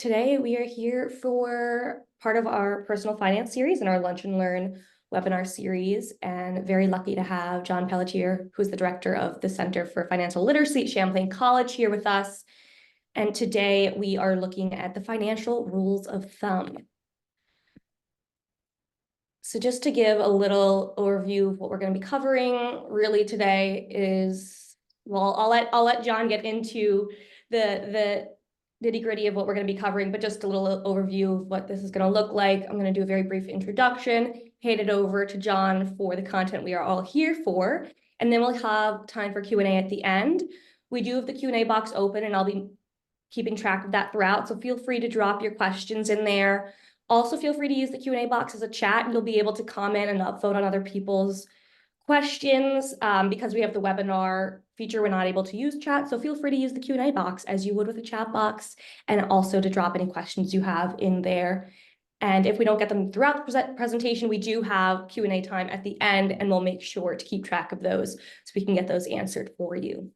Today we are here for part of our personal finance series and our Lunch and Learn webinar series, and very lucky to have John Pelletier, who's the director of the Center for Financial Literacy at Champlain College, here with us. And today we are looking at the financial rules of thumb. So just to give a little overview of what we're going to be covering really today is, well, I'll let John get into the nitty-gritty of what we're going to be covering, but just a little overview of what this is going to look like. I'm going to do a very brief introduction, hand it over to John for the content we are all here for, and then we'll have time for Q&A at the end. We do have the Q&A box open, and I'll be keeping track of that throughout, so feel free to drop your questions in there. Also, feel free to use the Q&A box as a chat, and you'll be able to comment and upvote on other people's questions. Because we have the webinar feature, we're not able to use chat, so feel free to use the Q&A box as you would with a chat box, and also to drop any questions you have in there. And if we don't get them throughout the presentation, we do have Q&A time at the end, and we'll make sure to keep track of those so we can get those answered for you.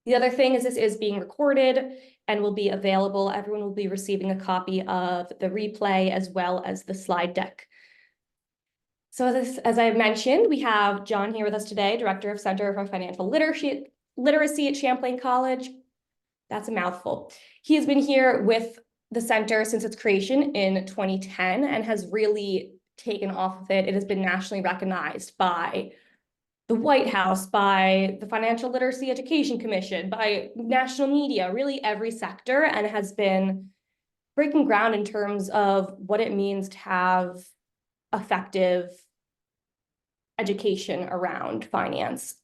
The other thing is this is being recorded and will be available. Everyone will be receiving a copy of the replay as well as the slide deck. So as I mentioned, we have John here with us today, Director of Center for Financial Literacy at Champlain College. That's a mouthful. He has been here with the center since its creation in 2010 and has really taken off with it. It has been nationally recognized by the White House, by the Financial Literacy Education Commission, by national media, really every sector, and has been breaking ground in terms of what it means to have effective education around finance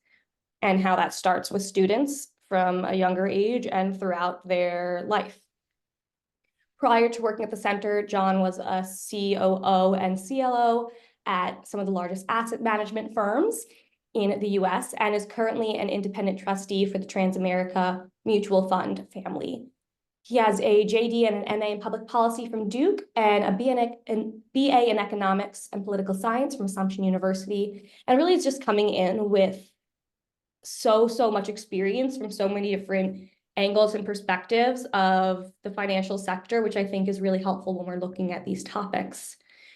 and how that starts with students from a younger age and throughout their life. Prior to working at the center, John was a COO and CLO at some of the largest asset management firms in the US and is currently an independent trustee for the Transamerica Mutual Fund family. He has a JD and an MA in public policy from Duke and a BA in economics and political science from Assumption University, and really is just coming in with so much experience from so many different angles and perspectives of the financial sector, which I think is really helpful when we're looking at these topics.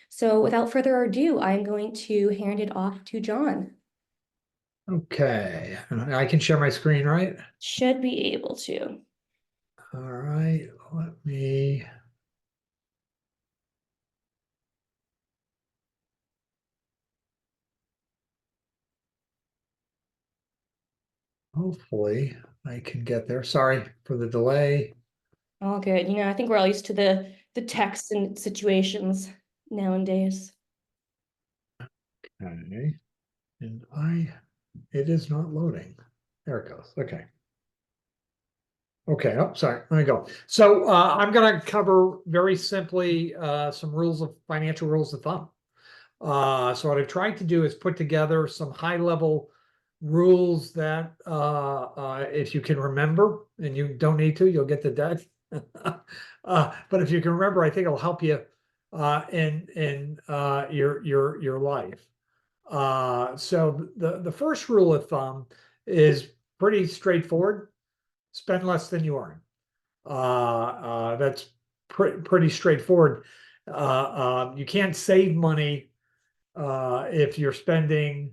So without further ado, I'm going to hand it off to John. Okay, I can share my screen, right? Should be able to. All right, let me. Hopefully I can get there. Sorry for the delay. All good. You know, I think we're all used to the text and situations nowadays. Okay, and it is not loading. There it goes. Okay. Okay, oh, sorry, let me go. So I'm going to cover very simply some financial rules of thumb. So what I've tried to do is put together some high-level rules that if you can remember, and you don't need to, you'll get the deck. But if you can remember, I think it'll help you in your life. So the first rule of thumb is pretty straightforward. Spend less than you earn. That's pretty straightforward. You can't save money if you're spending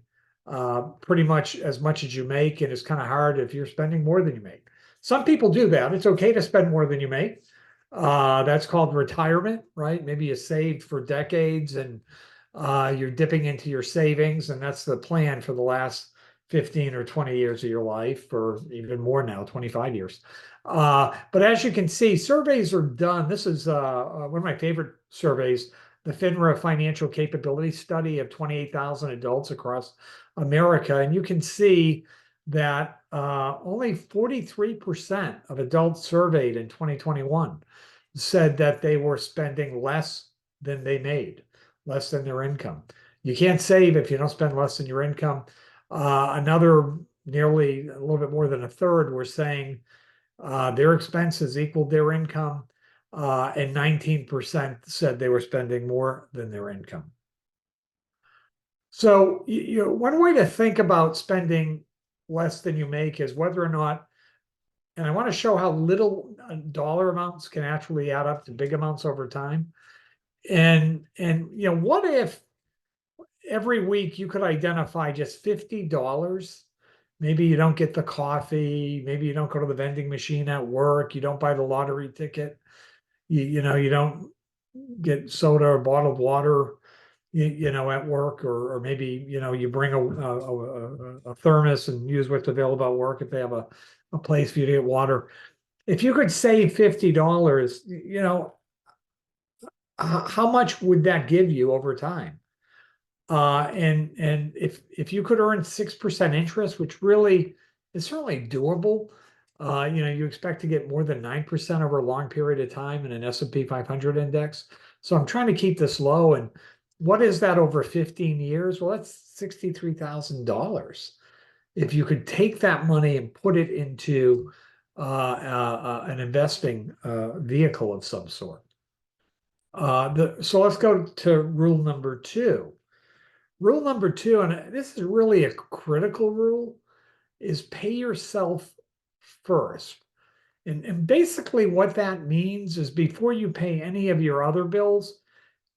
pretty much as you make, and it's kind of hard if you're spending more than you make. Some people do that. It's okay to spend more than you make. That's called retirement, right? Maybe you saved for decades and you're dipping into your savings, and that's the plan for the last 15 or 20 years of your life, or even more now, 25 years. But as you can see, surveys are done. This is one of my favorite surveys, the FINRA Financial Capability Study of 28,000 adults across America. And you can see that only 43% of adults surveyed in 2021 said that they were spending less than they made, less than their income. You can't save if you don't spend less than your income. Another nearly a little bit more than a third were saying their expenses equaled their income, and 19% said they were spending more than their income. So one way to think about spending less than you make is whether or not And I want to show how little dollar amounts can actually add up to big amounts over time. And what if every week you could identify just $50? Maybe you don't get the coffee, maybe you don't go to the vending machine at work, you don't buy the lottery ticket, you don't get soda or bottled water, at work, or maybe, you bring a thermos and use what's available at work if they have a place for you to get water. If you could save $50, how much would that give you over time? And if you could earn 6% interest, which really is certainly doable, you expect to get more than 9% over a long period of time in an S&P 500 index. So I'm trying to keep this low. And what is that over 15 years? Well, that's $63,000. If you could take that money and put it into an investing vehicle of some sort. So let's go to rule number two. Rule number two, and this is really a critical rule, is pay yourself first. And basically what that means is before you pay any of your other bills,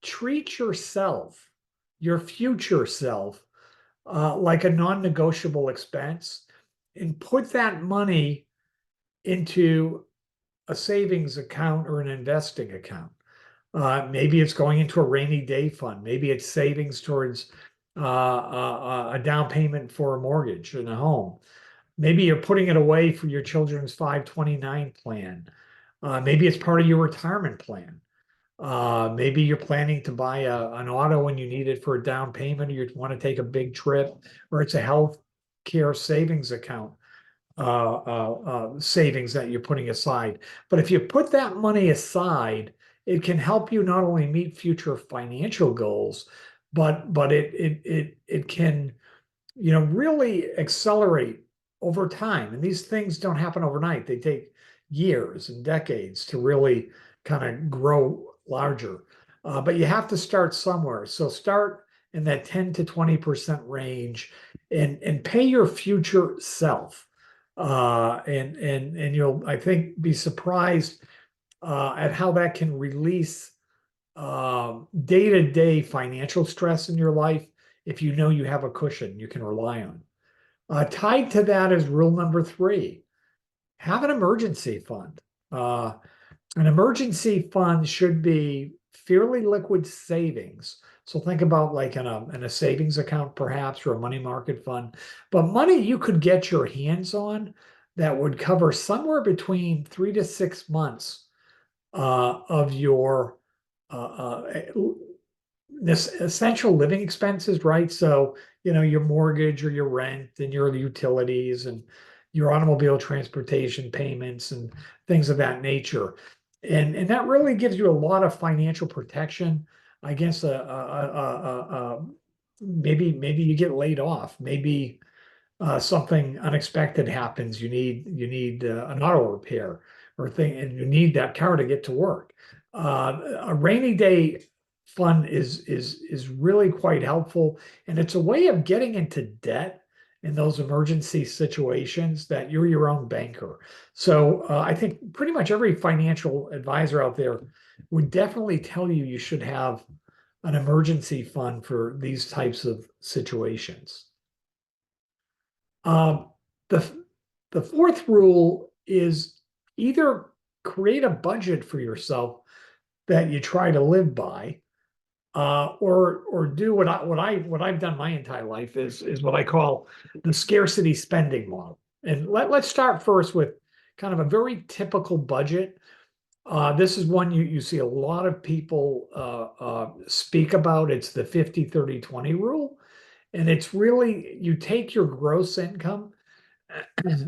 treat yourself, your future self, like a non-negotiable expense, and put that money into a savings account or an investing account. Maybe it's going into a rainy day fund. Maybe it's savings towards a down payment for a mortgage in a home. Maybe you're putting it away for your children's 529 plan. Maybe it's part of your retirement plan. Maybe you're planning to buy an auto when you need it for a down payment, or you want to take a big trip, or it's a health care savings account savings that you're putting aside. But if you put that money aside, it can help you not only meet future financial goals, but it can really accelerate over time. And these things don't happen overnight. They take years and decades to really kind of grow larger. But you have to start somewhere. So start in that 10 to 20% range and pay your future self. And you'll, I think, be surprised at how that can release day-to-day financial stress in your life if you know you have a cushion you can rely on. Tied to that is rule number three: have an emergency fund. An emergency fund should be fairly liquid savings. So think about like in a savings account, perhaps, or a money market fund, but money you could get your hands on that would cover somewhere between 3 to 6 months of your this essential living expenses, right? So, your mortgage or your rent and your utilities and your automobile transportation payments and things of that nature. And that really gives you a lot of financial protection against maybe you get laid off. Maybe something unexpected happens. You need an auto repair or thing, and you need that car to get to work. A rainy day fund is really quite helpful, and it's a way of getting into debt in those emergency situations that you're your own banker. So I think pretty much every financial advisor out there would definitely tell you you should have an emergency fund for these types of situations. Um, the the fourth rule is either create a budget for yourself that you try to live by, or do what I've done my entire life is what I call the scarcity spending model. And let's start first with kind of a very typical budget. This is one you see a lot of people speak about. It's the 50-30-20 rule. And it's really, you take your gross income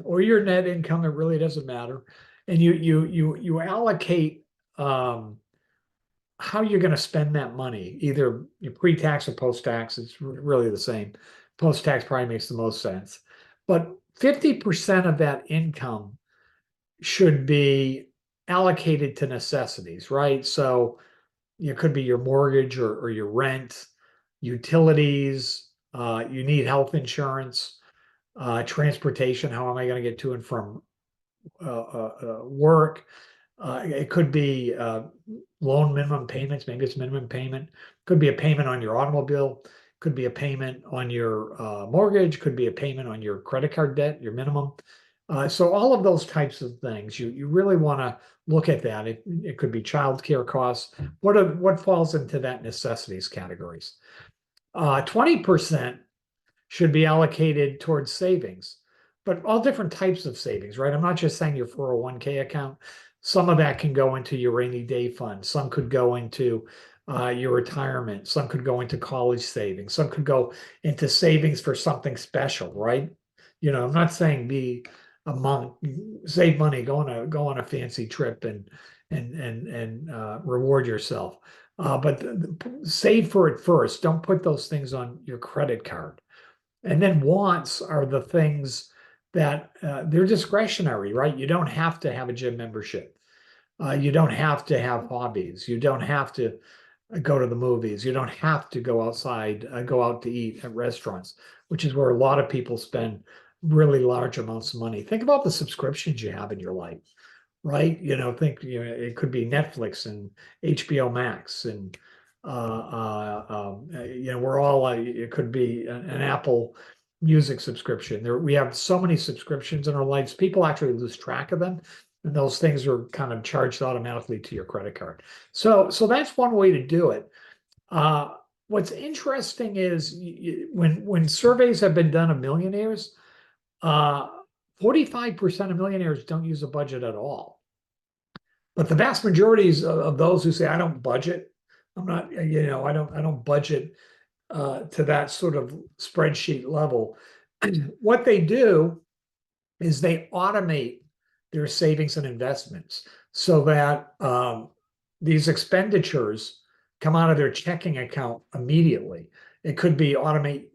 or your net income, it really doesn't matter. And you allocate how you're going to spend that money, either your pre-tax or post-tax. It's really the same. Post-tax probably makes the most sense. But 50% of that income should be allocated to necessities, right? So it could be your mortgage or your rent, utilities, you need health insurance, transportation. How am I going to get to and from work. It could be loan minimum payments. Maybe it's minimum payment. Could be a payment on your automobile. Could be a payment on your mortgage. Could be a payment on your credit card debt, your minimum. So all of those types of things, you really want to look at that. It could be childcare costs. What falls into that necessities categories? 20% should be allocated towards savings, but all different types of savings, right? I'm not just saying your 401k account. Some of that can go into your rainy day fund. Some could go into your retirement. Some could go into college savings. Some could go into savings for something special, right? I'm not saying be a monk, save money, go on a fancy trip and reward yourself. But save for it first. Don't put those things on your credit card. And then wants are the things that they're discretionary, right? You don't have to have a gym membership. You don't have to have hobbies. You don't have to go to the movies. You don't have to go outside, go out to eat at restaurants, which is where a lot of people spend really large amounts of money. Think about the subscriptions you have in your life, right? Think it could be Netflix and HBO Max and we're all it could be an Apple Music subscription. We have so many subscriptions in our lives. People actually lose track of them, and those things are kind of charged automatically to your credit card. So that's one way to do it. What's interesting is when surveys have been done of millionaires, 45% of millionaires don't use a budget at all. But the vast majority of those who say, I don't budget, I'm not, I don't budget to that sort of spreadsheet level. What they do is they automate their savings and investments so that these expenditures come out of their checking account immediately. It could be automate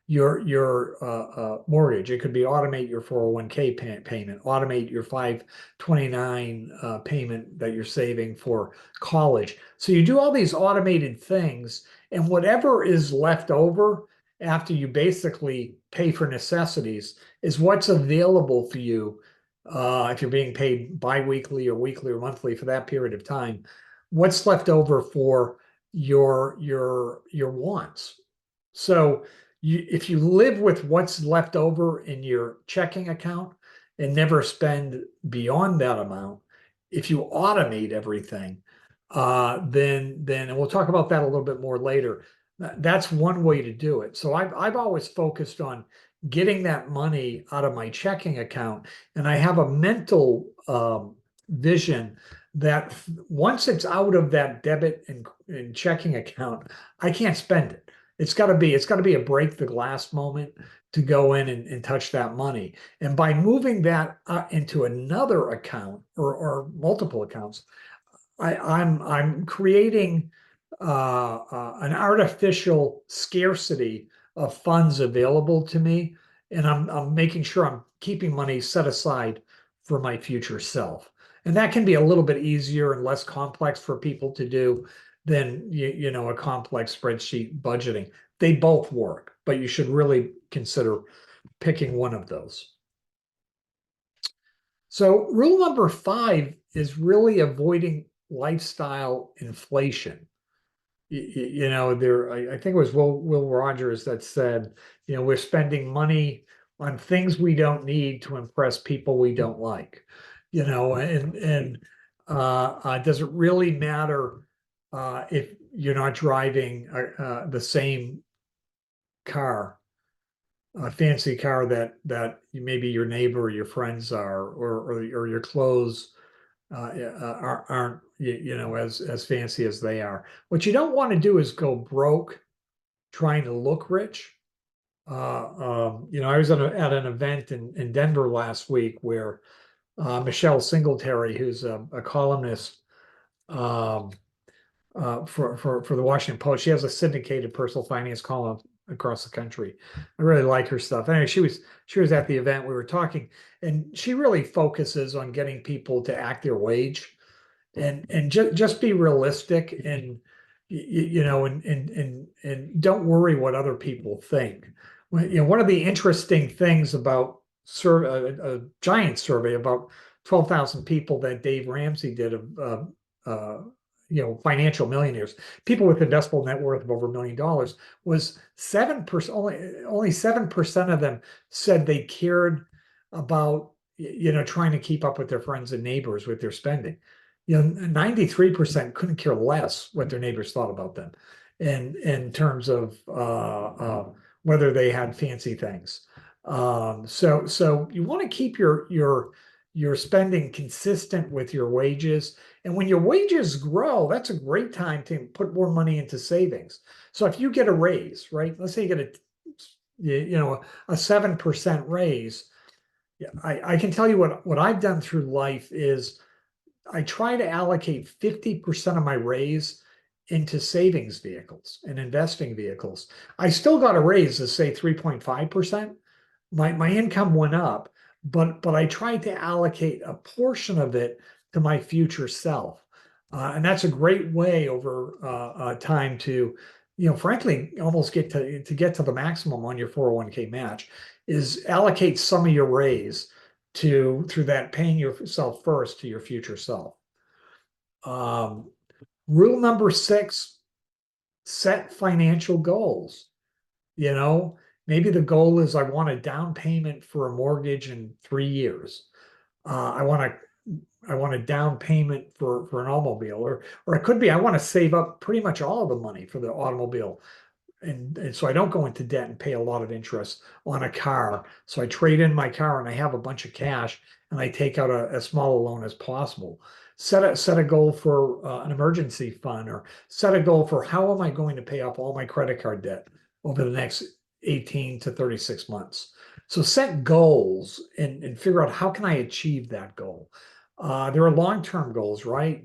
your mortgage. It could be automate your 401k payment, automate your 529 payment that you're saving for college. So you do all these automated things, and whatever is left over after you basically pay for necessities is what's available for you if you're being paid biweekly or weekly or monthly for that period of time. What's left over for your wants. So if you live with what's left over in your checking account and never spend beyond that amount, if you automate everything, then and we'll talk about that a little bit more later. That's one way to do it. So I've always focused on getting that money out of my checking account, and I have a mental vision that once it's out of that debit and checking account, I can't spend it. It's got to be a break the glass moment to go in and touch that money. And by moving that into another account or multiple accounts, I'm creating an artificial scarcity of funds available to me, and I'm making sure I'm keeping money set aside for my future self. And that can be a little bit easier and less complex for people to do than a complex spreadsheet budgeting. They both work, but you should really consider picking one of those. So rule number 5 is really avoiding lifestyle inflation. I think it was Will Rogers that said, we're spending money on things we don't need to impress people we don't like. And does it really matter if you're not driving the same car, a fancy car that maybe your neighbor or your friends are, or your clothes aren't as fancy as they are. What you don't want to do is go broke trying to look rich. I was at an event in Denver last week where Michelle Singletary, who's a columnist for the Washington Post, she has a syndicated personal finance column across the country. I really like her stuff. Anyway, she was at the event. We were talking, and she really focuses on getting people to act their wage and just be realistic and and don't worry what other people think. One of the interesting things about survey, a giant survey about 12,000 people that Dave Ramsey did of financial millionaires, people with investable net worth of over $1 million, was 7%, only 7% of them said they cared about trying to keep up with their friends and neighbors with their spending. 93% couldn't care less what their neighbors thought about them in terms of whether they had fancy things. So you want to keep your spending consistent with your wages. And when your wages grow, that's a great time to put more money into savings. So if you get a raise, right? Let's say you get a 7% raise. Yeah, I can tell you what I've done through life is I try to allocate 50% of my raise into savings vehicles and investing vehicles. I still got a raise of say 3.5%. My income went up, but I tried to allocate a portion of it to my future self. And that's a great way over time to, frankly, almost get to the maximum on your 401k match, is allocate some of your raise through that paying yourself first to your future self. Rule number 6, set financial goals. Maybe the goal is I want a down payment for a mortgage in 3 years. I want a down payment for an automobile, or it could be I want to save up pretty much all of the money for the automobile. And so I don't go into debt and pay a lot of interest on a car. So I trade in my car and I have a bunch of cash and I take out as small a loan as possible. Set a goal for an emergency fund, or set a goal for how am I going to pay off all my credit card debt over the next 18 to 36 months. So set goals and figure out how can I achieve that goal. There are long-term goals, right?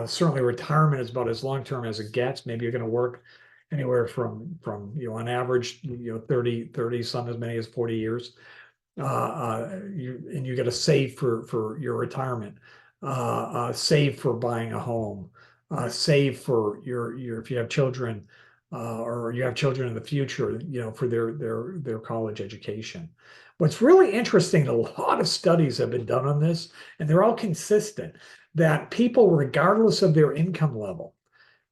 Certainly retirement is about as long-term as it gets. Maybe you're going to work anywhere from on average 30 some as many as 40 years. You got to save for your retirement, save for buying a home, save for your if you have children, or you have children in the future, for their college education. What's really interesting, a lot of studies have been done on this, and they're all consistent, that people, regardless of their income level,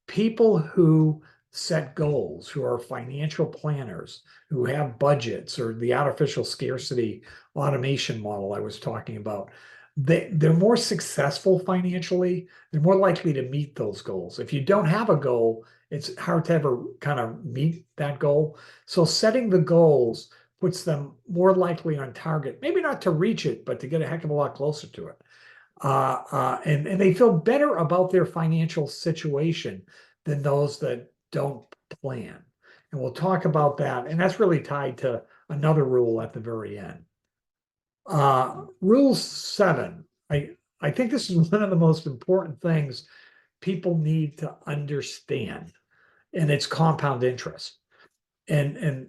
people who set goals, who are financial planners, who have budgets, or the artificial scarcity automation model I was talking about, they're more successful financially. They're more likely to meet those goals. If you don't have a goal, it's hard to ever kind of meet that goal. So setting the goals puts them more likely on target, maybe not to reach it, but to get a heck of a lot closer to it. And they feel better about their financial situation than those that don't plan. And we'll talk about that. And that's really tied to another rule at the very end. Rule 7. I think this is one of the most important things people need to understand, and it's compound interest. And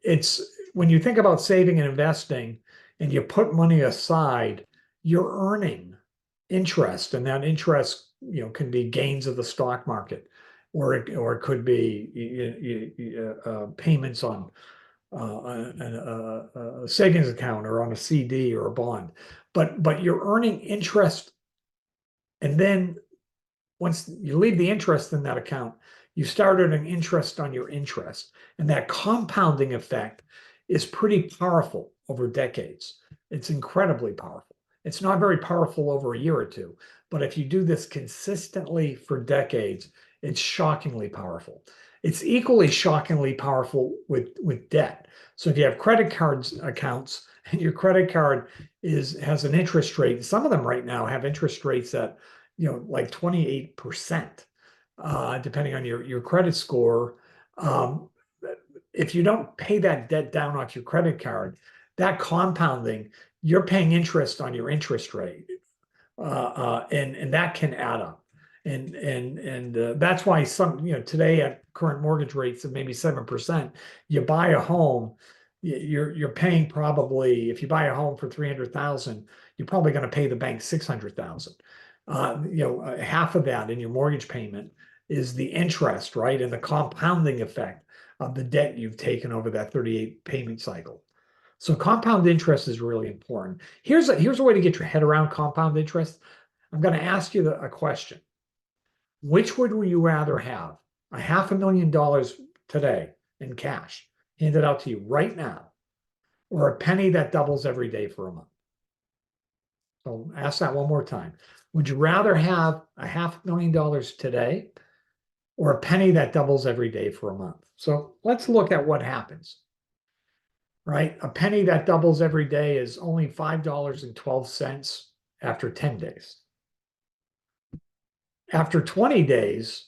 it's when you think about saving and investing and you put money aside, you're earning interest, and that interest, can be gains of the stock market, or it could be payments on a savings account, or on a CD or a bond. But you're earning interest, and then once you leave the interest in that account, you start earning interest on your interest, and that compounding effect is pretty powerful over decades. It's incredibly powerful. It's not very powerful over a year or two, but if you do this consistently for decades, it's shockingly powerful. It's equally shockingly powerful with debt. So if you have credit cards accounts and your credit card has an interest rate, some of them right now have interest rates at like 28%, depending on your credit score. If you don't pay that debt down off your credit card, that compounding, you're paying interest on your interest rate, and that can add up. And that's why some, today at current mortgage rates of maybe 7%, you buy a home, you're paying, probably, if you buy a home for 300,000, you're probably going to pay the bank 600,000. Half of that in your mortgage payment is the interest, right? And the compounding effect of the debt you've taken over that 38 payment cycle. So compound interest is really important. Here's a way to get your head around compound interest. I'm going to ask you a question. Which would you rather have? $500,000 today in cash handed out to you right now, or a penny that doubles every day for a month? So ask that one more time. Would you rather have $500,000 today or a penny that doubles every day for a month? So let's look at what happens, right? A penny that doubles every day is only $5.12 after 10 days. After 20 days,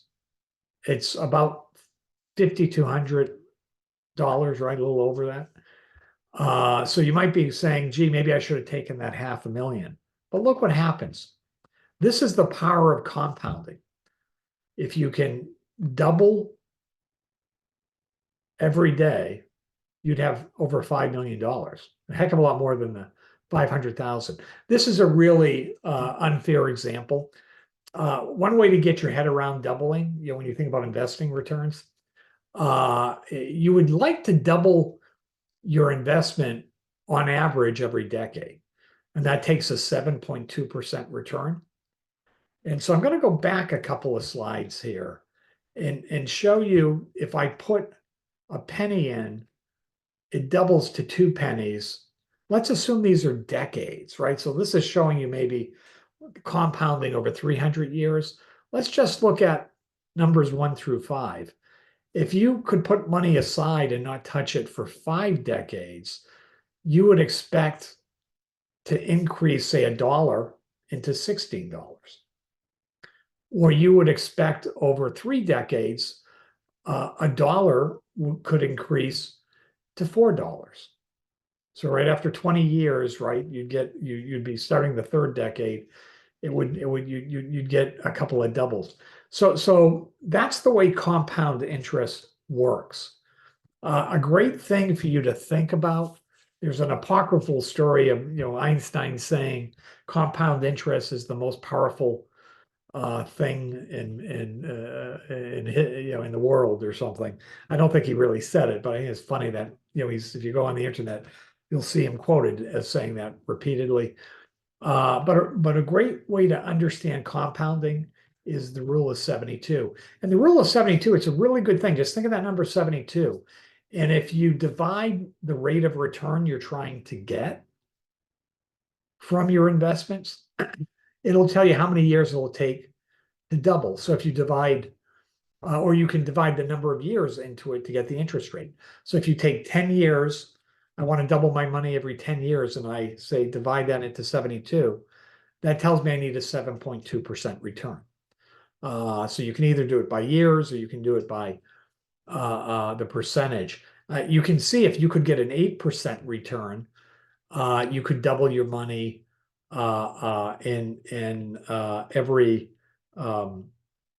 it's about $5,200, right? A little over that. So you might be saying, gee, maybe I should have taken that $500,000. But look what happens. This is the power of compounding. If you can double every day, you'd have over $5 million, a heck of a lot more than the 500,000. This is a really unfair example. One way to get your head around doubling, when you think about investing returns, you would like to double your investment on average every decade. And that takes a 7.2% return. And so I'm going to go back a couple of slides here and show you, if I put a penny in, it doubles to 2 pennies. Let's assume these are decades, right? So this is showing you maybe compounding over 300 years. Let's just look at numbers 1 through 5. If you could put money aside and not touch it for 5 decades, you would expect to increase, say, $1 into $16. Or you would expect over 3 decades, $1 could increase to $4. So right after 20 years, right, you'd be starting the 3rd decade. You'd get a couple of doubles. So that's the way compound interest works. A great thing for you to think about. There's an apocryphal story of Einstein saying compound interest is the most powerful thing in the world or something. I don't think he really said it, but I think it's funny that if you go on the internet, you'll see him quoted as saying that repeatedly. But a great way to understand compounding is the rule of 72. And the rule of 72, it's a really good thing. Just think of that number 72. And if you divide the rate of return you're trying to get from your investments, it'll tell you how many years it'll take to double. So if you divide, or you can divide the number of years into it to get the interest rate. So if you take 10 years, I want to double my money every 10 years, and I say divide that into 72, that tells me I need a 7.2% return. So you can either do it by years or you can do it by the percentage. You can see if you could get an 8% return, you could double your money in every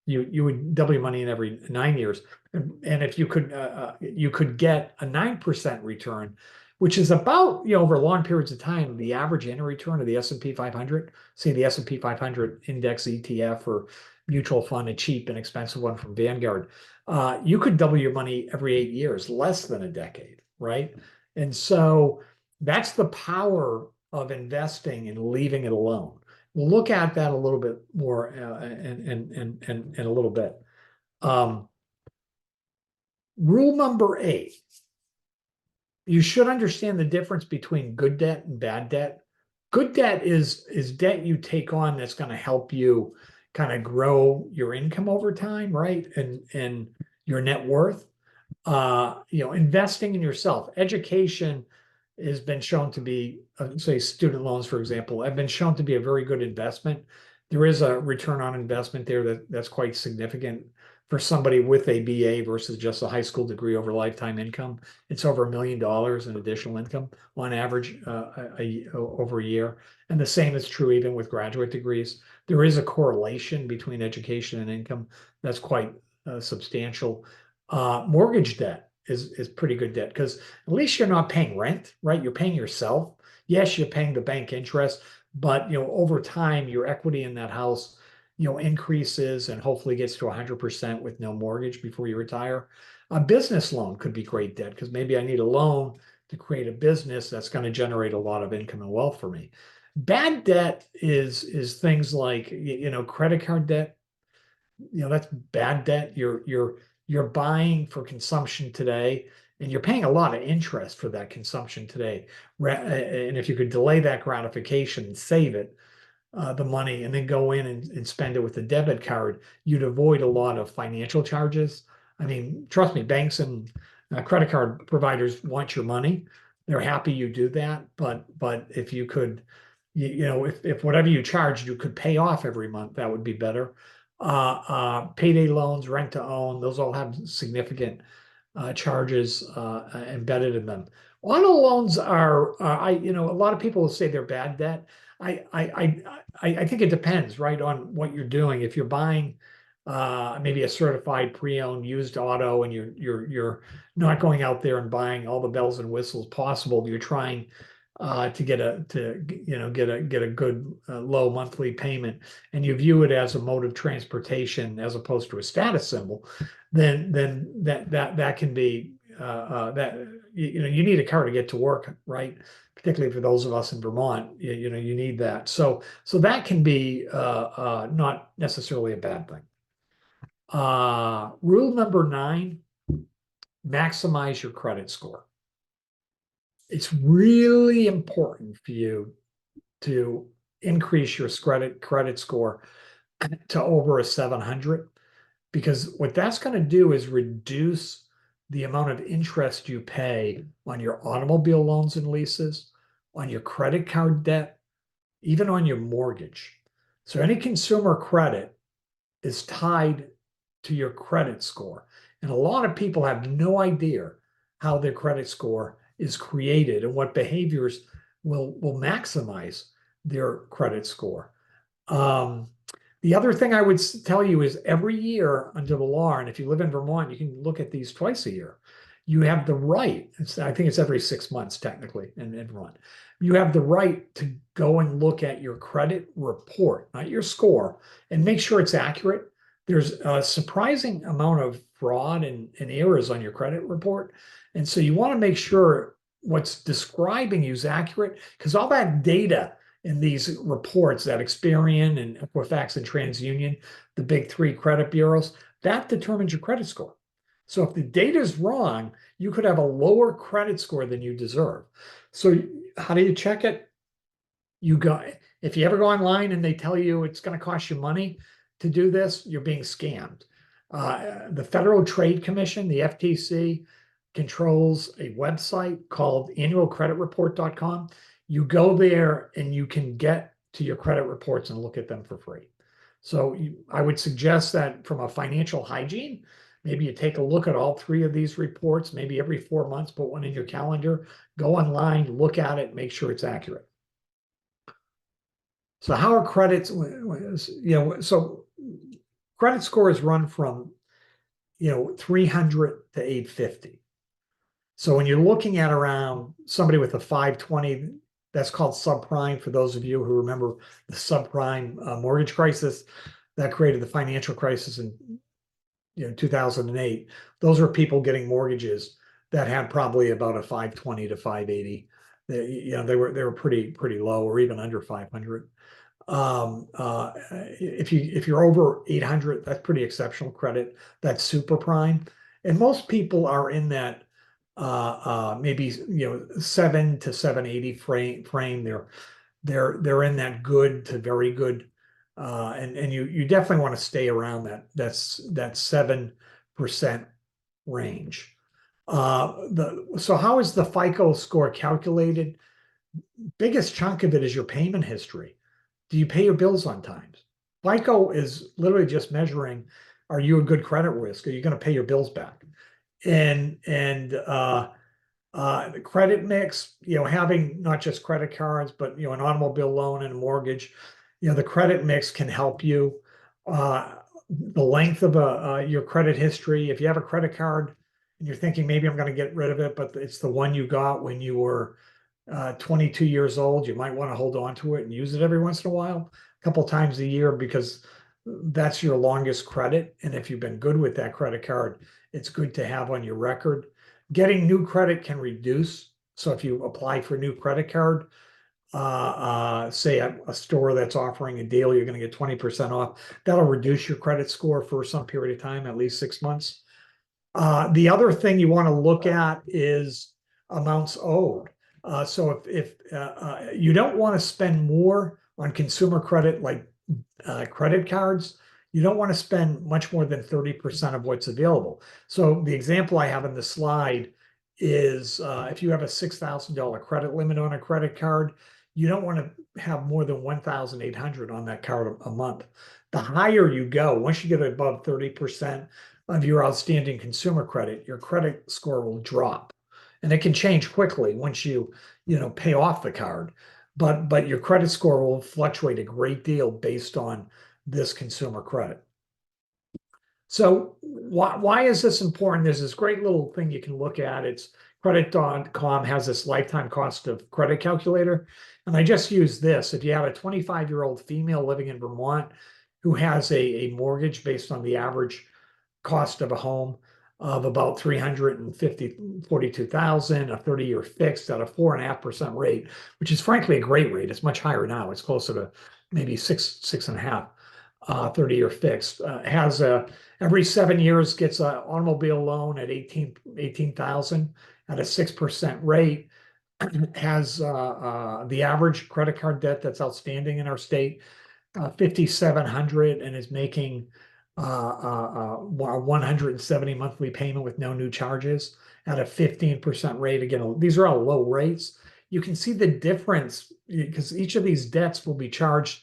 you would double your money in every 9 years. And if you could get a 9% return, which is about, over long periods of time, the average annual return of the S&P 500, say the S&P 500 index ETF or mutual fund, a cheap and expensive one from Vanguard, you could double your money every 8 years, less than a decade, right? And so that's the power of investing and leaving it alone. We'll look at that a little bit more in a little bit. Rule number 8. You should understand the difference between good debt and bad debt. Good debt is debt you take on that's going to help you kind of grow your income over time, right? And your net worth. Investing in yourself. Education has been shown to be, say, student loans, for example, have been shown to be a very good investment. There is a return on investment there that's quite significant for somebody with a BA versus just a high school degree over lifetime income. It's over $1 million in additional income on average over a year. And the same is true even with graduate degrees. There is a correlation between education and income that's quite substantial. Mortgage debt is pretty good debt because at least you're not paying rent, right? You're paying yourself. Yes, you're paying the bank interest, but over time, your equity in that house, increases and hopefully gets to 100% with no mortgage before you retire. A business loan could be great debt because maybe I need a loan to create a business that's going to generate a lot of income and wealth for me. Bad debt is things like, credit card debt. That's bad debt. You're buying for consumption today, and you're paying a lot of interest for that consumption today. And if you could delay that gratification and save it, the money, and then go in and spend it with a debit card, you'd avoid a lot of financial charges. I mean, trust me, banks and credit card providers want your money. They're happy you do that, but if you could, if whatever you charged you could pay off every month, that would be better. Payday loans, rent to own, those all have significant charges embedded in them. Auto loans are, a lot of people will say they're bad debt. I think it depends, right, on what you're doing. If you're buying maybe a certified pre-owned used auto, and you're not going out there and buying all the bells and whistles possible, you're trying to get a good low monthly payment, and you view it as a mode of transportation as opposed to a status symbol, then that can be that you need a car to get to work, right? Particularly for those of us in Vermont, you need that. So that can be not necessarily a bad thing. Rule number 9: maximize your credit score. It's really important for you to increase your credit score to over a 700, because what that's going to do is reduce the amount of interest you pay on your automobile loans and leases, on your credit card debt, even on your mortgage. So any consumer credit is tied to your credit score. And a lot of people have no idea how their credit score is created and what behaviors will maximize their credit score. The other thing I would tell you is every year under the law, and if you live in Vermont, you can look at these twice a year. You have the right, I think it's every 6 months technically in Vermont. You have the right to go and look at your credit report, not your score, and make sure it's accurate. There's a surprising amount of fraud and errors on your credit report. And so you want to make sure what's describing you is accurate, because all that data in these reports, that Experian and Equifax and TransUnion, the big 3 credit bureaus, that determines your credit score. So if the data is wrong, you could have a lower credit score than you deserve. So how do you check it? If you ever go online and they tell you it's going to cost you money to do this, you're being scammed. The Federal Trade Commission, the FTC, controls a website called annualcreditreport.com. You go there and you can get to your credit reports and look at them for free. So I would suggest that from a financial hygiene, maybe you take a look at all 3 of these reports, maybe every 4 months, put one in your calendar, go online, look at it, make sure it's accurate. So how are credits, so credit scores run from, 300 to 850. So when you're looking at around somebody with a 520, that's called subprime. For those of you who remember the subprime mortgage crisis that created the financial crisis in 2008, those were people getting mortgages that had probably about a 520 to 580. They were pretty low, or even under 500. If you're over 800, that's pretty exceptional credit. That's super prime, and most people are in that maybe 7 to 780 frame. They're in that good to very good, and you definitely want to stay around that 7% range. So how is the FICO score calculated? Biggest chunk of it is your payment history. Do you pay your bills on time? FICO is literally just measuring, are you a good credit risk? Are you going to pay your bills back? And the credit mix, having not just credit cards, but an automobile loan and a mortgage, the credit mix can help you. The length of your credit history. If you have a credit card and you're thinking maybe I'm going to get rid of it, but it's the one you got when you were 22 years old, you might want to hold on to it and use it every once in a while, a couple times a year, because that's your longest credit. And if you've been good with that credit card, it's good to have on your record. Getting new credit can reduce So if you apply for a new credit card, say a store that's offering a deal, you're going to get 20% off. That'll reduce your credit score for some period of time, at least 6 months. The other thing you want to look at is amounts owed. So if you don't want to spend more on consumer credit, like credit cards, you don't want to spend much more than 30% of what's available. So the example I have in the slide is if you have a $6,000 credit limit on a credit card, you don't want to have more than 1,800 on that card a month. The higher you go, once you get above 30% of your outstanding consumer credit, your credit score will drop. And it can change quickly once you pay off the card. But your credit score will fluctuate a great deal based on this consumer credit. So why is this important? There's this great little thing you can look at. It's credit.com has this lifetime cost of credit calculator. And I just use this. If you have a 25-year-old female living in Vermont who has a mortgage based on the average cost of a home of about 342,000, a 30-year fixed at a 4.5% rate, which is frankly a great rate. It's much higher now. It's closer to maybe 6.5. 30-year fixed has every 7 years gets an automobile loan at 18,000 at a 6% rate. Has the average credit card debt that's outstanding in our state 5,700 and is making 170 monthly payment with no new charges at a 15% rate. Again, these are all low rates. You can see the difference because each of these debts will be charged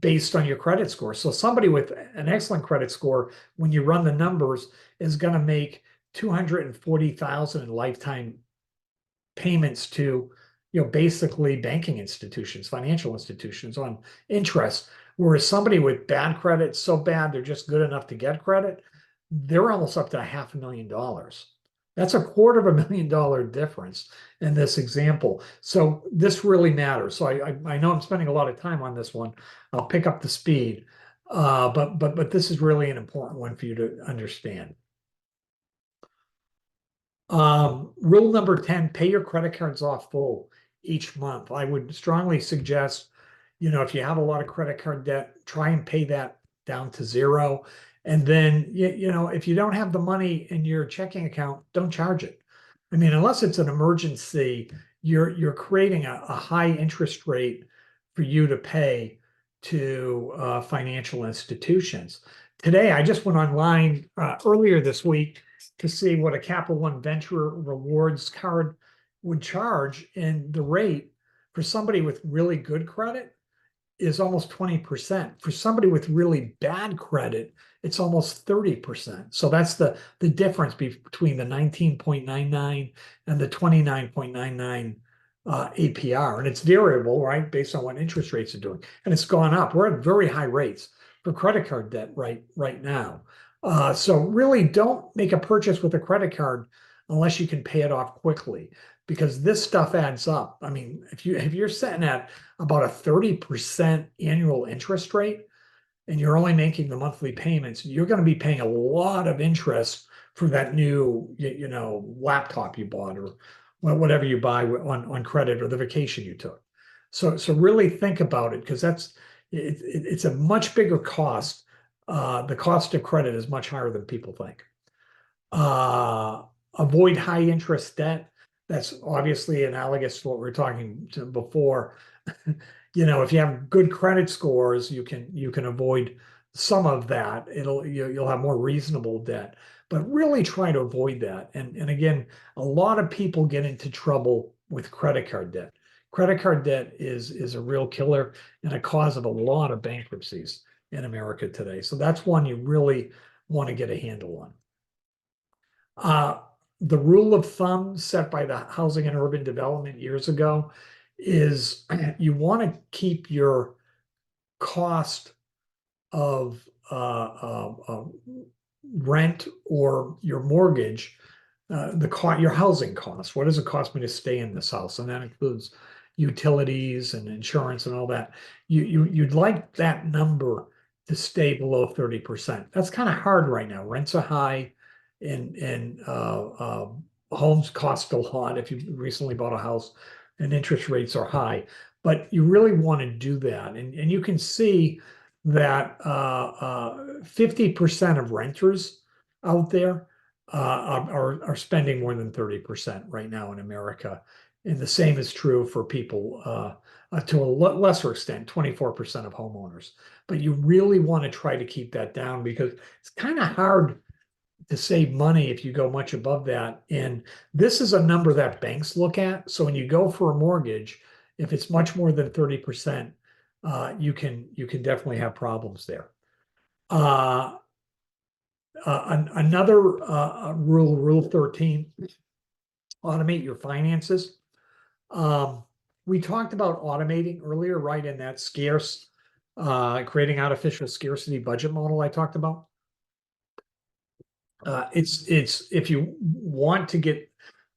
based on your credit score. So somebody with an excellent credit score, when you run the numbers, is going to make 240,000 in lifetime payments to, basically banking institutions, financial institutions on interest. Whereas somebody with bad credit, so bad they're just good enough to get credit, they're almost up to $500,000. That's $250,000 difference in this example. So this really matters. So I know I'm spending a lot of time on this one. I'll pick up the speed, but this is really an important one for you to understand. Rule number 10, pay your credit cards off full each month. I would strongly suggest, if you have a lot of credit card debt, try and pay that down to zero. And then, if you don't have the money in your checking account, don't charge it. I mean, unless it's an emergency, you're creating a high interest rate for you to pay to financial institutions. Today, I just went online earlier this week to see what a Capital One Venture Rewards card would charge, and the rate for somebody with really good credit is almost 20%. For somebody with really bad credit, it's almost 30%. So that's the difference between the 19.99 and the 29.99 APR. And it's variable, right, based on what interest rates are doing. And it's gone up. We're at very high rates for credit card debt right now. So really don't make a purchase with a credit card unless you can pay it off quickly, because this stuff adds up. I mean, if you're sitting at about a 30% annual interest rate and you're only making the monthly payments, you're going to be paying a lot of interest for that new, laptop you bought or whatever you buy on credit, or the vacation you took. So really think about it, because it's a much bigger cost. The cost of credit is much higher than people think. Avoid high interest debt. That's obviously analogous to what we were talking to before. If you have good credit scores, you can avoid some of that. You'll have more reasonable debt, but really try to avoid that. And again, a lot of people get into trouble with credit card debt. Credit card debt is a real killer and a cause of a lot of bankruptcies in America today. So that's one you really want to get a handle on. The rule of thumb set by the Housing and Urban Development years ago is you want to keep your cost of rent or your mortgage, your housing costs. What does it cost me to stay in this house? And that includes utilities and insurance and all that. You'd like that number to stay below 30%. That's kind of hard right now. Rents are high, and homes cost a lot if you recently bought a house and interest rates are high. But you really want to do that. And you can see that 50% of renters out there are spending more than 30% right now in America. And the same is true for people to a lesser extent, 24% of homeowners. But you really want to try to keep that down because it's kind of hard to save money if you go much above that. And this is a number that banks look at. So when you go for a mortgage, if it's much more than 30%, you can definitely have problems there. Uh, Another rule 13, automate your finances. We talked about automating earlier, right? In that creating artificial scarcity budget model I talked about. It's if you want to get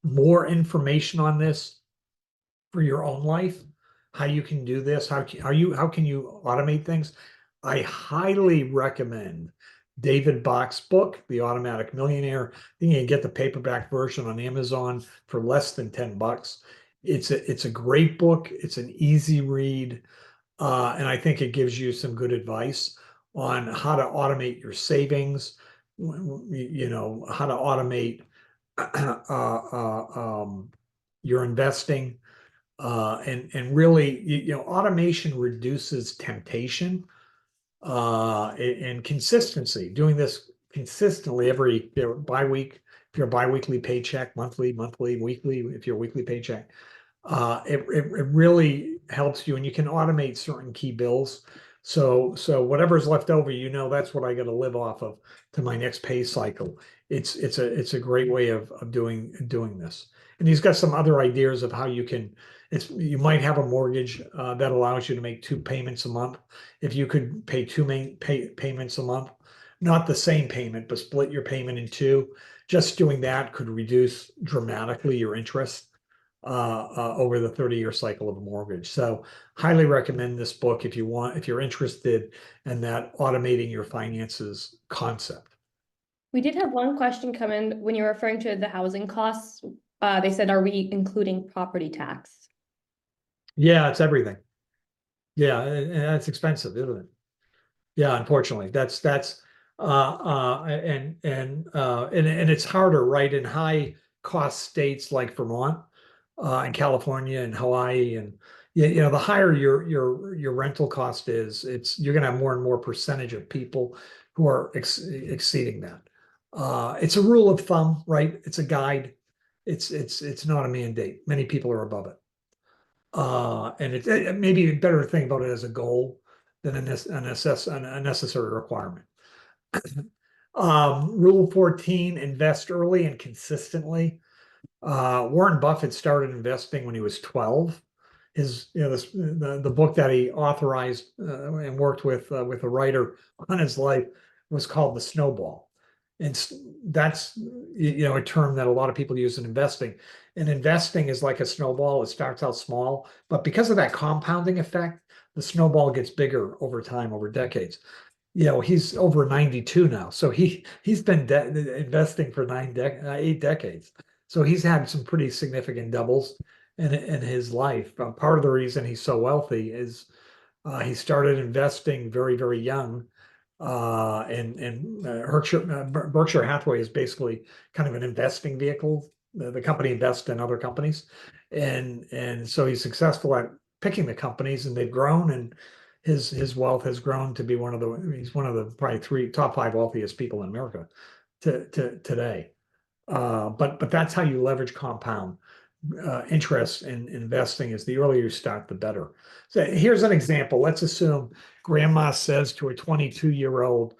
more information on this for your own life, how you can do this, how can you automate things? I highly recommend David Bach's book, The Automatic Millionaire. I think you can get the paperback version on Amazon for less than $10. It's a great book. It's an easy read. And I think it gives you some good advice on how to automate your savings, how to automate your investing. And really, automation reduces temptation and consistency. Doing this consistently every if you're a bi-weekly paycheck, monthly, weekly, if you're a weekly paycheck, it really helps you, and you can automate certain key bills. So whatever's left over, that's what I got to live off of to my next pay cycle. It's a great way of doing this. And he's got some other ideas of how you might have a mortgage that allows you to make two payments a month. If you could pay two payments a month, not the same payment, but split your payment in two, just doing that could reduce dramatically your interest over the 30-year cycle of a mortgage. So highly recommend this book if you're interested in that automating your finances concept. We did have one question come in when you're referring to the housing costs. They said, are we including property tax? Yeah, it's everything. Yeah, and that's expensive, isn't it? Yeah, unfortunately, and it's harder, right? In high cost states like Vermont, and California and Hawaii, and the higher your rental cost is, you're going to have more and more percentage of people who are exceeding that. It's a rule of thumb, right? It's a guide. It's not a mandate. Many people are above it. And it maybe a better to think about it as a goal than a necessary requirement. Rule 14, invest early and consistently. Warren Buffett started investing when he was 12. The book that he authorized and worked with a writer on his life was called The Snowball. And that's a term that a lot of people use in investing. And investing is like a snowball. It starts out small, but because of that compounding effect, the snowball gets bigger over time, over decades. He's over 92 now, so he's been investing for 8 decades. So he's had some pretty significant doubles in his life. Part of the reason he's so wealthy is he started investing very, very young. And Berkshire Hathaway is basically kind of an investing vehicle. The company invests in other companies, and so he's successful at picking the companies, and they've grown, and his wealth has grown to be he's one of the probably top 5 wealthiest people in America today. But that's how you leverage compound interest in investing. Is the earlier you start, the better. So here's an example. Let's assume grandma says to a 22-year-old,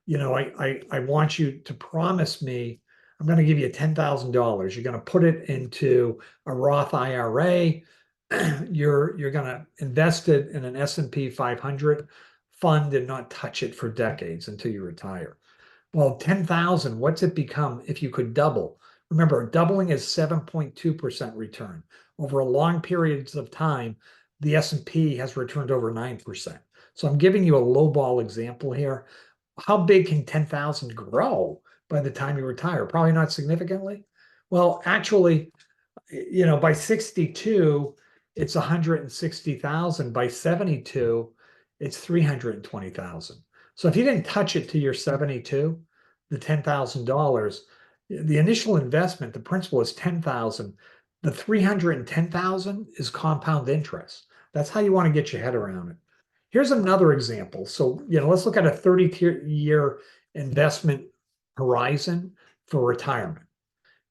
I want you to promise me I'm going to give you $10,000. You're going to put it into a Roth IRA. You're going to invest it in an S&P 500 fund and not touch it for decades until you retire. Well, 10,000, what's it become if you could double? Remember, doubling is 7.2% return. Over a long periods of time, the S&P has returned over 9%. So I'm giving you a lowball example here. How big can 10,000 grow by the time you retire? Probably not significantly. Well, actually, by 62, it's 160,000. By 72, it's 320,000. So if you didn't touch it to your 72, the $10,000, the initial investment, the principal is 10,000. The 310,000 is compound interest. That's how you want to get your head around it. Here's another example. So, let's look at a 30-year investment horizon for retirement.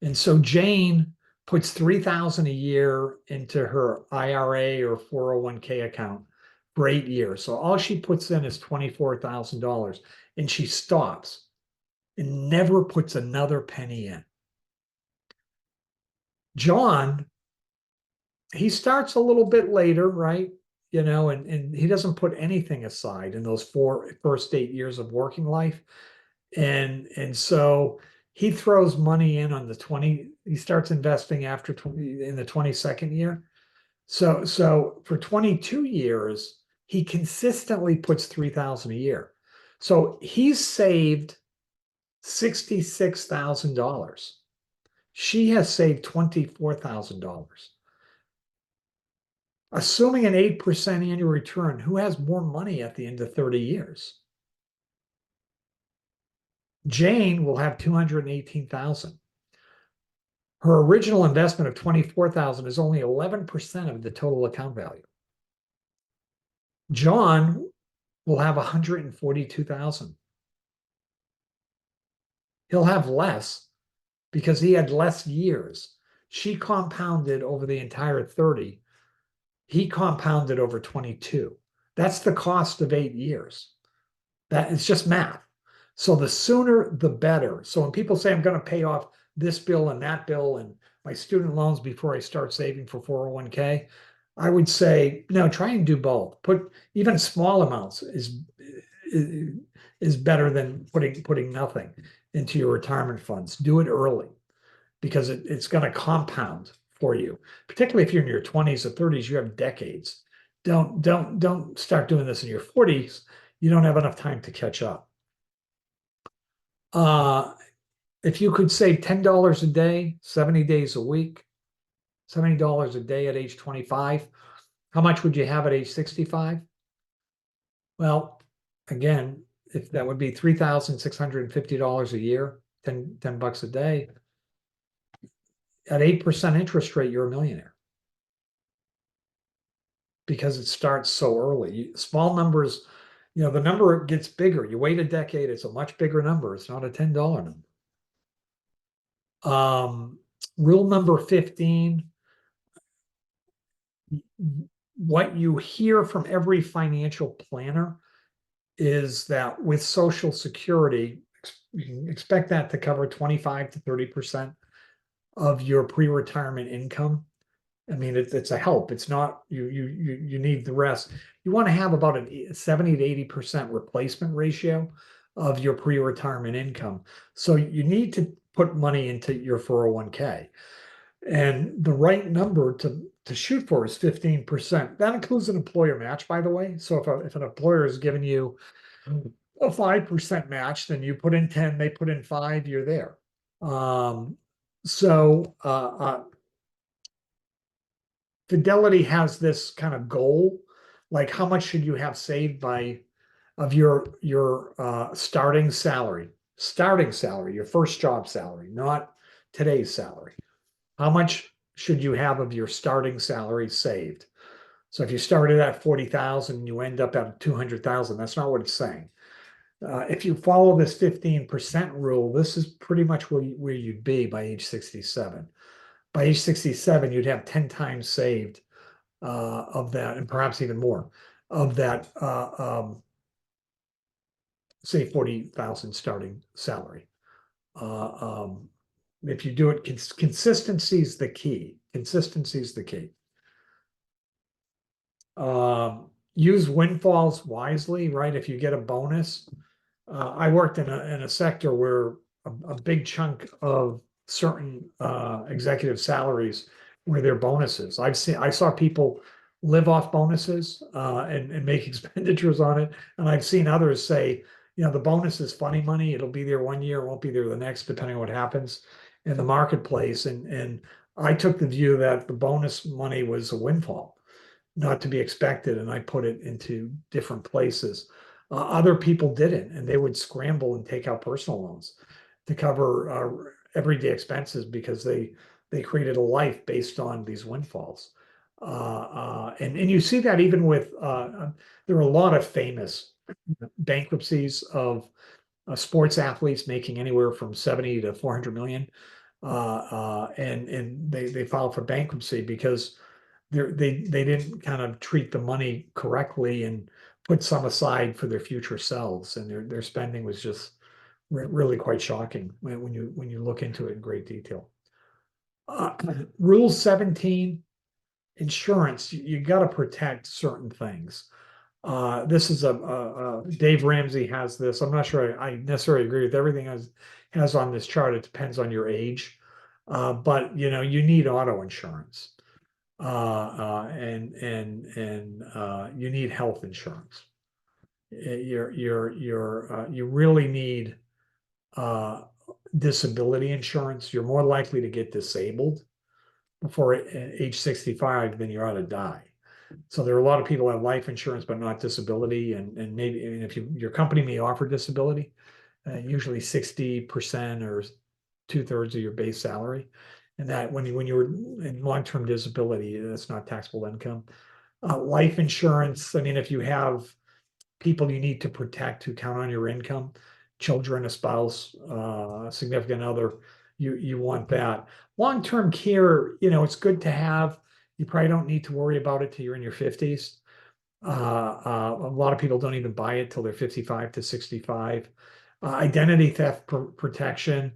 And so Jane puts 3,000 a year into her IRA or 401k account for 8 years. So all she puts in is $24,000, and she stops and never puts another penny in. John, he starts a little bit later, right? And he doesn't put anything aside in those first 8 years of working life. And so he throws money in on he starts investing after 20 in the 22nd year. So for 22 years, he consistently puts 3,000 a year. So he's saved $66,000. She has saved $24,000. Assuming an 8% annual return, who has more money at the end of 30 years? Jane will have 218,000. Her original investment of 24,000 is only 11% of the total account value. John will have 142,000. He'll have less because he had less years. She compounded over the entire 30. He compounded over 22. That's the cost of 8 years. That is just math. So the sooner the better. So when people say I'm going to pay off this bill and that bill and my student loans before I start saving for 401k, I would say, no, try and do both. Put even small amounts is better than putting nothing into your retirement funds. Do it early because it's going to compound for you, particularly if you're in your 20s or 30s, you have decades. Don't start doing this in your 40s. You don't have enough time to catch up. If you could save $10 a day, 70 days a week, $70 a day at age 25, how much would you have at age 65? Well, again, if that would be $3,650 a year, 10 bucks a day. At 8% interest rate, you're a millionaire. Because it starts so early. Small numbers, the number gets bigger. You wait a decade, it's a much bigger number. It's not a $10 number. Rule number 15, what you hear from every financial planner is that with Social Security, you can expect that to cover 25 to 30% of your pre-retirement income. I mean, it's a help. It's not you need the rest. You want to have about a 70 to 80% replacement ratio of your pre-retirement income. So you need to put money into your 401k. And the right number to shoot for is 15%. That includes an employer match, by the way. So if an employer is giving you a 5% match, then you put in 10, they put in 5, you're there. Fidelity has this kind of goal, like how much should you have saved of your starting salary, your first job salary, not today's salary. How much should you have of your starting salary saved? So if you started at 40,000, you end up at 200,000. That's not what it's saying. If you follow this 15% rule, this is pretty much where you'd be by age 67. By age 67, you'd have 10 times saved of that, and perhaps even more of that, say 40,000 starting salary. If you do it, consistency is the key. Consistency is the key. Use windfalls wisely, right? If you get a bonus, I worked in a sector where a big chunk of certain executive salaries were their bonuses. I saw people live off bonuses and make expenditures on it, and I've seen others say, the bonus is funny money. It'll be there one year, it won't be there the next, depending on what happens. in the marketplace. And I took the view that the bonus money was a windfall, not to be expected, and I put it into different places. Other people didn't, and they would scramble and take out personal loans to cover everyday expenses because they created a life based on these windfalls. And you see that even with there are a lot of famous bankruptcies of sports athletes making anywhere from 70 to 400 million. And they filed for bankruptcy because they didn't kind of treat the money correctly and put some aside for their future selves, and their spending was just really quite shocking when you look into it in great detail. Rule 17, insurance, you got to protect certain things. This is Dave Ramsey has this. I'm not sure I necessarily agree with everything has on this chart. It depends on your age. But you know, you need auto insurance. And you need health insurance. You really need disability insurance. You're more likely to get disabled before age 65 than you are to die. So there are a lot of people who have life insurance but not disability, and maybe if your company may offer disability, usually 60% or 2/3 of your base salary, and that when you're in long-term disability, that's not taxable income. Life insurance, I mean, if you have people you need to protect who count on your income, children, a spouse, a significant other, you want that. Long-term care, you know, it's good to have. You probably don't need to worry about it till you're in your 50s. A lot of people don't even buy it till they're 55 to 65. Identity theft protection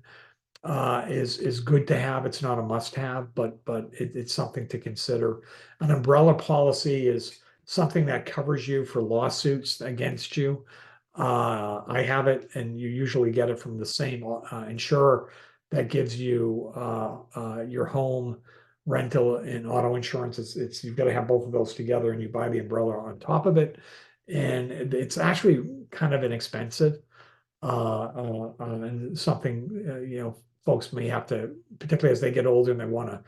is good to have. It's not a must-have, but it's something to consider. An umbrella policy is something that covers you for lawsuits against you. I have it, and you usually get it from the same insurer that gives you your home rental and auto insurance. It's you've got to have both of those together, and you buy the umbrella on top of it, and it's actually kind of inexpensive. And something you know, folks may have to, particularly as they get older and they want to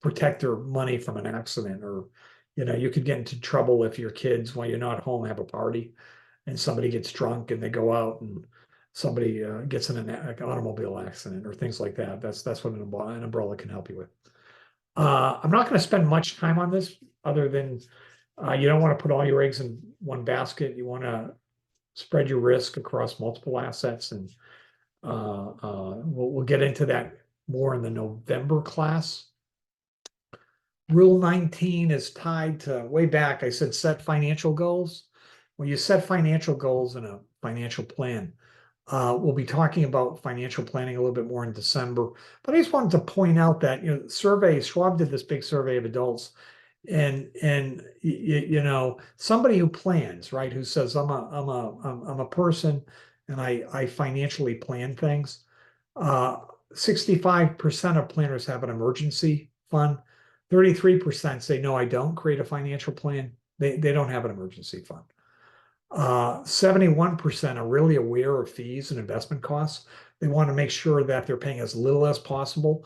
protect their money from an accident, or you know, you could get into trouble if your kids, while you're not home, have a party and somebody gets drunk and they go out and somebody gets in an automobile accident or things like that. That's what an umbrella can help you with. I'm not going to spend much time on this other than you don't want to put all your eggs in one basket. You want to spread your risk across multiple assets, and we'll get into that more in the November class. Rule 19 is tied to way back. I said set financial goals. When you set financial goals in a financial plan, we'll be talking about financial planning a little bit more in December. But I just wanted to point out that, you know, Schwab did this big survey of adults, and you know, somebody who plans, right, who says I'm a person and I financially plan things. 65% of planners have an emergency fund. 33% say no, I don't create a financial plan. They don't have an emergency fund. 71% are really aware of fees and investment costs. They want to make sure that they're paying as little as possible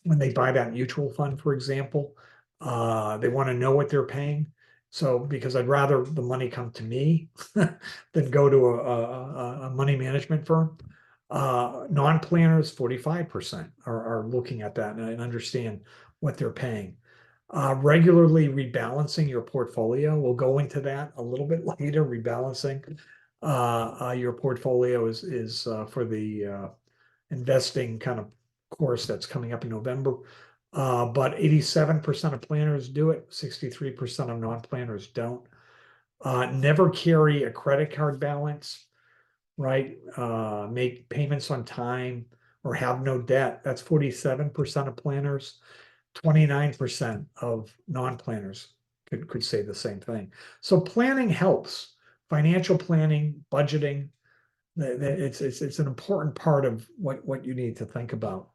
when they buy that mutual fund, for example. They want to know what they're paying. So, because I'd rather the money come to me than go to a money management firm. Non-planners, 45% are looking at that and understand what they're paying. Regularly rebalancing your portfolio. We'll go into that a little bit later. Rebalancing your portfolio is for the investing kind of course that's coming up in November. But 87% of planners do it. 63% of non-planners don't. Never carry a credit card balance, right? Make payments on time or have no debt. That's 47% of planners. 29% of non-planners could say the same thing. So planning helps. Financial planning, budgeting, it's an important part of what you need to think about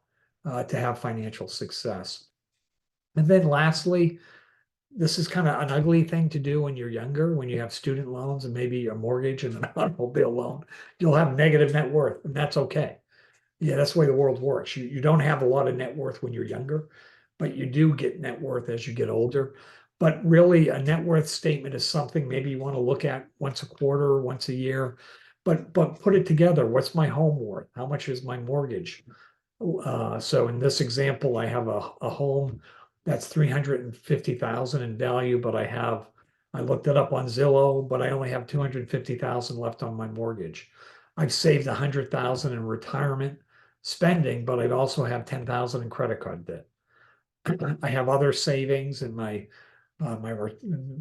to have financial success. And then lastly, this is kind of an ugly thing to do when you're younger, when you have student loans and maybe a mortgage and an automobile loan. You'll have negative net worth, and that's okay. Yeah, that's the way the world works. You don't have a lot of net worth when you're younger, but you do get net worth as you get older. But really, a net worth statement is something maybe you want to look at once a quarter, once a year, but put it together. What's my home worth? How much is my mortgage? So in this example, I have a home that's 350,000 in value, but I looked it up on Zillow, but I only have 250,000 left on my mortgage. I've saved 100,000 in retirement spending, but I also have 10,000 in credit card debt. I have other savings in my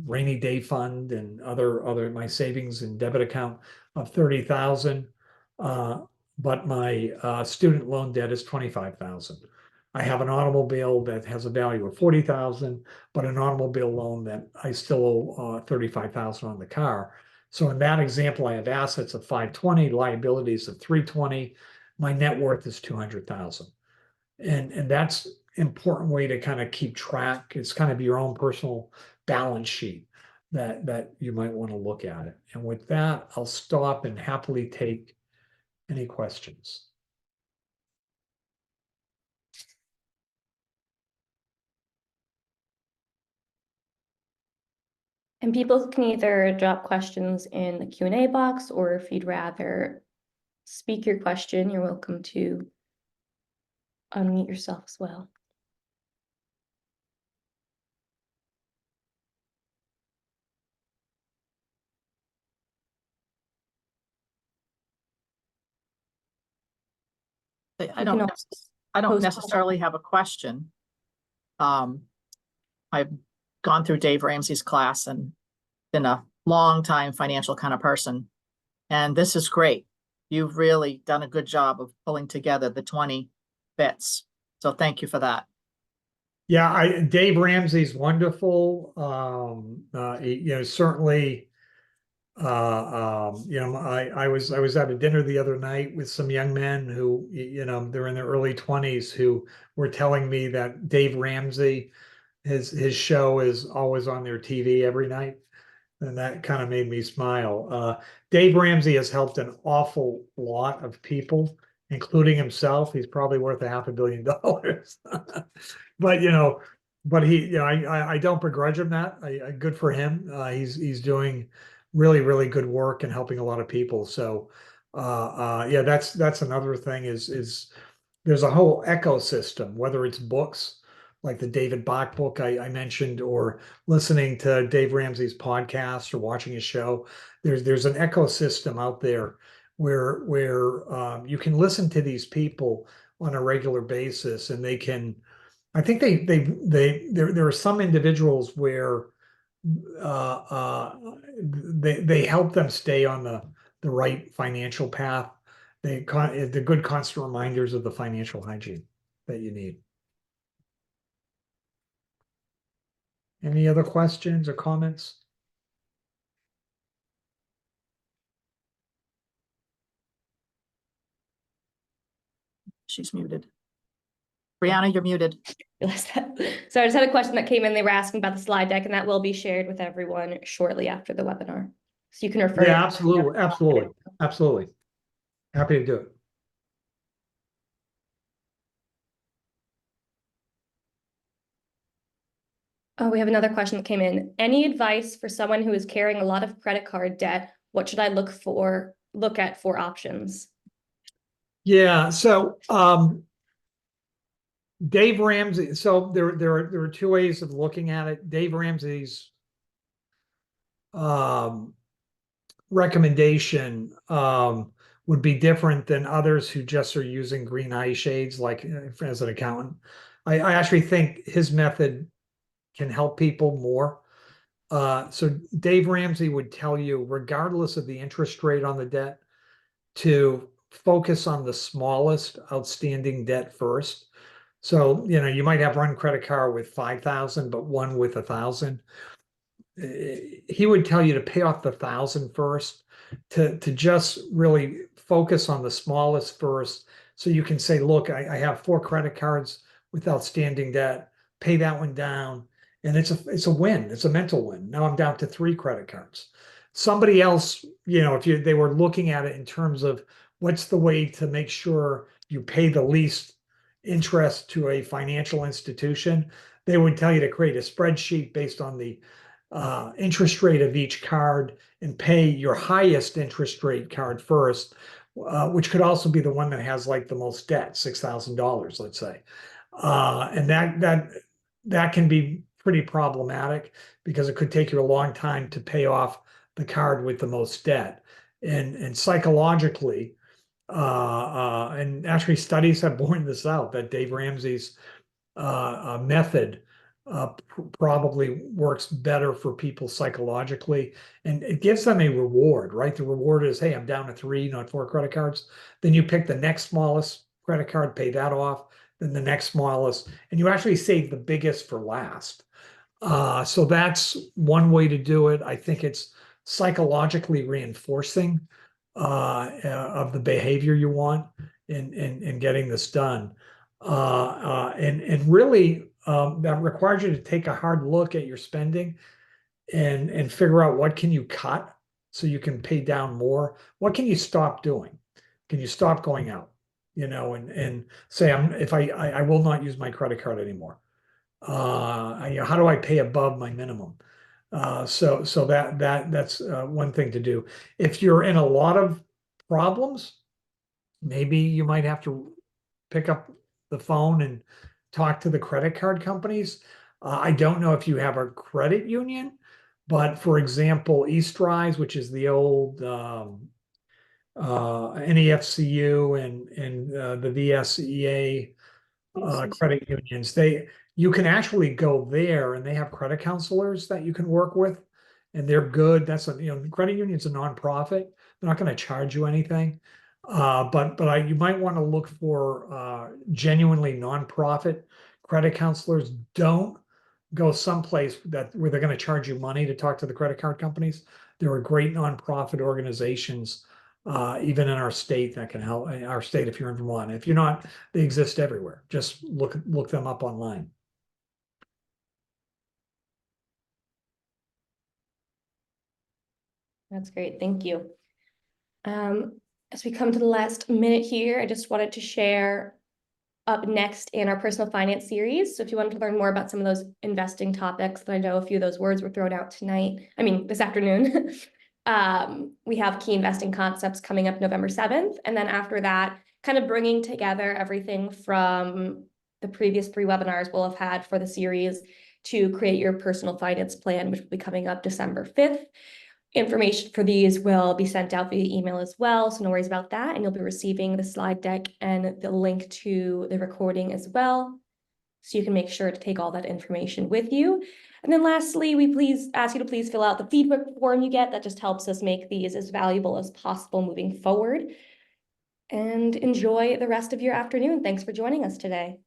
rainy day fund and other my savings and debit account of 30,000. But my student loan debt is 25,000. I have an automobile that has a value of 40,000, but an automobile loan that I still owe 35,000 on the car. So in that example, I have assets of 520, liabilities of 320. My net worth is 200,000. And that's important way to kind of keep track. It's kind of your own personal balance sheet that you might want to look at it. And with that, I'll stop and happily take any questions. And people can either drop questions in the Q&A box, or if you'd rather speak your question, you're welcome to unmute yourself as well. I You don't, can I don't post- necessarily have a question. I've gone through Dave Ramsey's class and been a long time financial kind of person. And this is great. You've really done a good job of pulling together the 20 bits. So thank you for that. Yeah, Dave Ramsey's wonderful. Certainly I was at a dinner the other night with some young men who, they're in their early 20s who were telling me that Dave Ramsey, his show is always on their TV every night. And that kind of made me smile. Dave Ramsey has helped an awful lot of people, including himself. He's probably worth $500 million. But I don't begrudge him that. Good for him. He's doing really good work and helping a lot of people. So yeah, that's another thing is there's a whole ecosystem, whether it's books like the David Bach book I mentioned, or listening to Dave Ramsey's podcast or watching his show. There's an ecosystem out there where you can listen to these people on a regular basis, and they can. I think there are some individuals where they help them stay on the right financial path. They're good constant reminders of the financial hygiene that you need. Any other questions or comments? She's muted. Brianna, you're muted. So I just had a question that came in. They were asking about the slide deck, and that will be shared with everyone shortly after the webinar. So you can refer. Yeah, absolutely. Happy to do it. Oh, we have another question that came in. Any advice for someone who is carrying a lot of credit card debt? What should I look at for options? Yeah, so Dave Ramsey. So there are two ways of looking at it. Dave Ramsey's recommendation would be different than others who just are using green eye shades, like as an accountant. I actually think his method can help people more. So Dave Ramsey would tell you, regardless of the interest rate on the debt, to focus on the smallest outstanding debt first. So, you might have one credit card with 5,000, but one with 1,000. He would tell you to pay off the 1,000 first, to just really focus on the smallest first. So you can say, look, I have 4 credit cards with outstanding debt, pay that one down. And it's a win. It's a mental win. Now I'm down to 3 credit cards. Somebody else, if they were looking at it in terms of what's the way to make sure you pay the least interest to a financial institution, they would tell you to create a spreadsheet based on the interest rate of each card and pay your highest interest rate card first, which could also be the one that has like the most debt, $6,000, let's say. And that can be pretty problematic because it could take you a long time to pay off the card with the most debt. And psychologically, and actually studies have borne this out, that Dave Ramsey's method probably works better for people psychologically, and it gives them a reward, right? The reward is, hey, I'm down to 3, not 4 credit cards. Then you pick the next smallest credit card, pay that off, then the next smallest, and you actually save the biggest for last. So that's one way to do it. I think it's psychologically reinforcing of the behavior you want in getting this done. And really, that requires you to take a hard look at your spending and figure out what can you cut so you can pay down more. What can you stop doing? Can you stop going out? And say, I will not use my credit card anymore. How do I pay above my minimum? So that's one thing to do. If you're in a lot of problems, maybe you might have to pick up the phone and talk to the credit card companies. I don't know if you have a credit union, but for example, Eastrise, which is the old NEFCU and the VSEA credit unions, you can actually go there and they have credit counselors that you can work with, and they're good. Credit union's a nonprofit. They're not going to charge you anything. But you might want to look for genuinely nonprofit credit counselors. Don't go someplace where they're going to charge you money to talk to the credit card companies. There are great nonprofit organizations, even in our state, that can help. Our state, if you're in Vermont, if you're not, they exist everywhere. Just look them up online. That's great. Thank you. As we come to the last minute here, I just wanted to share up next in our personal finance series. So if you wanted to learn more about some of those investing topics, that I know a few of those words were thrown out this afternoon. We have key investing concepts coming up November 7th. And then after that, kind of bringing together everything from the previous 3 webinars we'll have had for the series to create your personal finance plan, which will be coming up December 5th. Information for these will be sent out via email as well, so no worries about that. And you'll be receiving the slide deck and the link to the recording as well, so you can make sure to take all that information with you. And then lastly, we please ask you to please fill out the feedback form you get. That just helps us make these as valuable as possible moving forward. And enjoy the rest of your afternoon. Thanks for joining us today.